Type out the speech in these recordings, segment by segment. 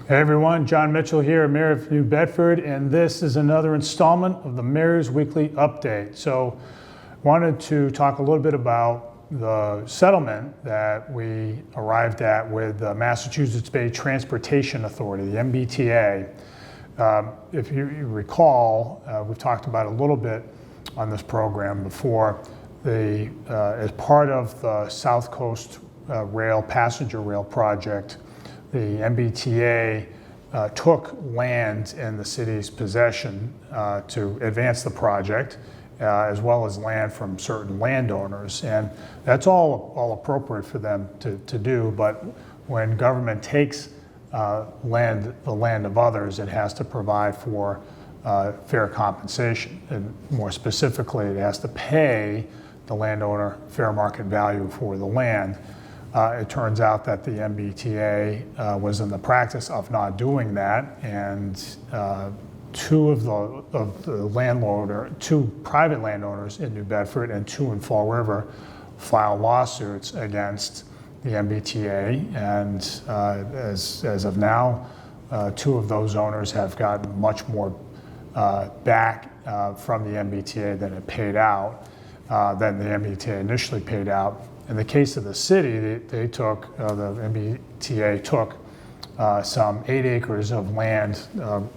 Hey everyone, Jon Mitchell here, Mayor of New Bedford, and this is another installment of the Mayor's Weekly Update. So, wanted to talk a little bit about the settlement that we arrived at with the Massachusetts Bay Transportation Authority, the MBTA. If you recall, we've talked about it a little bit on this program before. As part of the SouthCoast Rail, passenger rail project, the MBTA took land in the city's possession to advance the project, as well as land from certain landowners. And that's all appropriate for them to do, but when government takes the land of others, it has to provide for fair compensation. And more specifically, it has to pay the landowner fair market value for the land. It turns out that the MBTA was in the practice of not doing that, and two private landowners in New Bedford and two in Fall River filed lawsuits against the MBTA, and as of now, two of those owners have gotten much more back from the MBTA than it paid out, than the MBTA initially paid out. In the case of the city, the MBTA took some 8 acres of land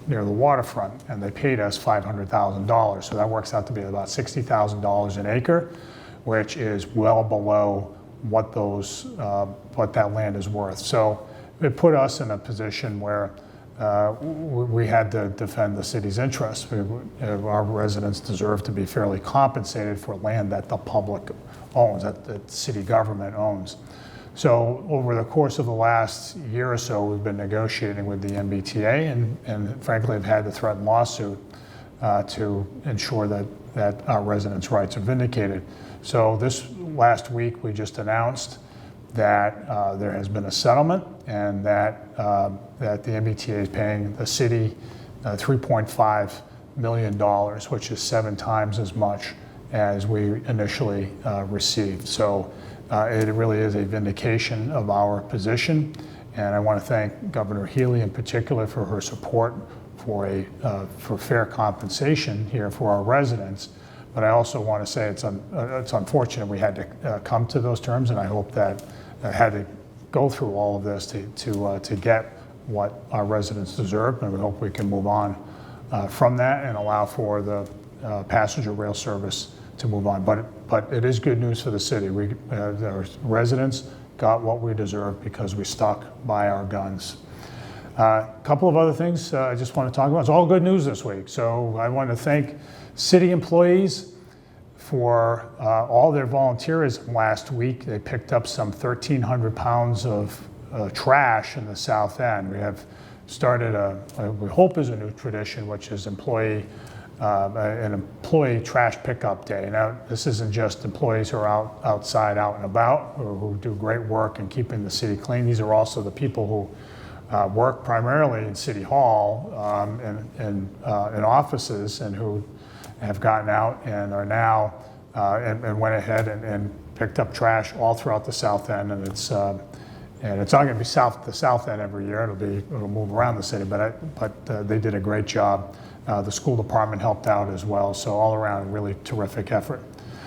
near the waterfront, and they paid us $500,000. So that works out to be about $60,000 an acre, which is well below what that land is worth. So it put us in a position where we had to defend the city's interests. Our residents deserve to be fairly compensated for land that the public owns, that the city government owns. So over the course of the last year or so, we've been negotiating with the MBTA and frankly have had to threaten lawsuit to ensure that our residents' rights are vindicated. So this last week, we just announced that there has been a settlement, and that the MBTA is paying the city $3.5 million, which is 7 times as much as we initially received. So it really is a vindication of our position, and I want to thank Governor Healy in particular for her support for fair compensation here for our residents. But I also want to say it's unfortunate we had to come to those terms, and I hope that I had to go through all of this to get what our residents deserve, and we hope we can move on from that and allow for the passenger rail service to move on. But it is good news for the city. Our residents got what we deserve because we stuck by our guns. A couple of other things I just want to talk about. It's all good news this week. So I want to thank city employees for all their volunteerism last week. They picked up some 1,300 pounds of trash in the South End. We have started we hope is a new tradition, which is an employee trash pickup day. Now, this isn't just employees who are outside, out and about, or who do great work in keeping the city clean. These are also the people who work primarily in City Hall and in offices, and who have gotten out and are now and went ahead and picked up trash all throughout the South End, and it's not going to be the South End every year. It'll move around the city, but they did a great job. The school department helped out as well, so all around, really terrific effort.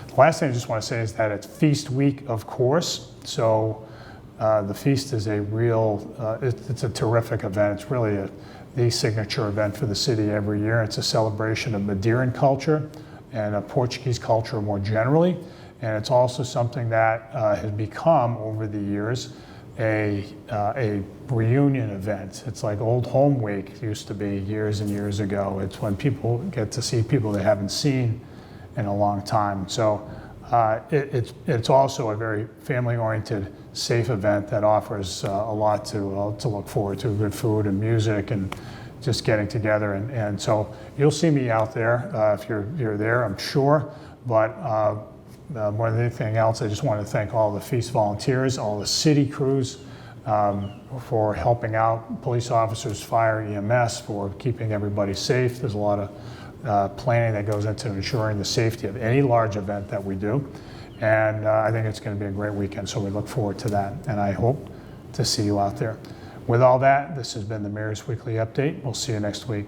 The last thing I just want to say is that it's Feast Week, of course. So the feast is it's a terrific event. It's really the signature event for the city every year. It's a celebration of Madeiran culture and of Portuguese culture more generally, and it's also something that has become over the years a reunion event. It's like Old Home Week used to be years and years ago. It's when people get to see people they haven't seen in a long time. So it's also a very family-oriented, safe event that offers a lot to look forward to: good food and music and just getting together. And so you'll see me out there if you're there, I'm sure. But more than anything else, I just want to thank all the feast volunteers, all the city crews for helping out, police officers, fire, EMS, for keeping everybody safe. There's a lot of planning that goes into ensuring the safety of any large event that we do. And I think it's going to be a great weekend, so we look forward to that, and I hope to see you out there. With all that, this has been the Mayor's Weekly Update. We'll see you next week.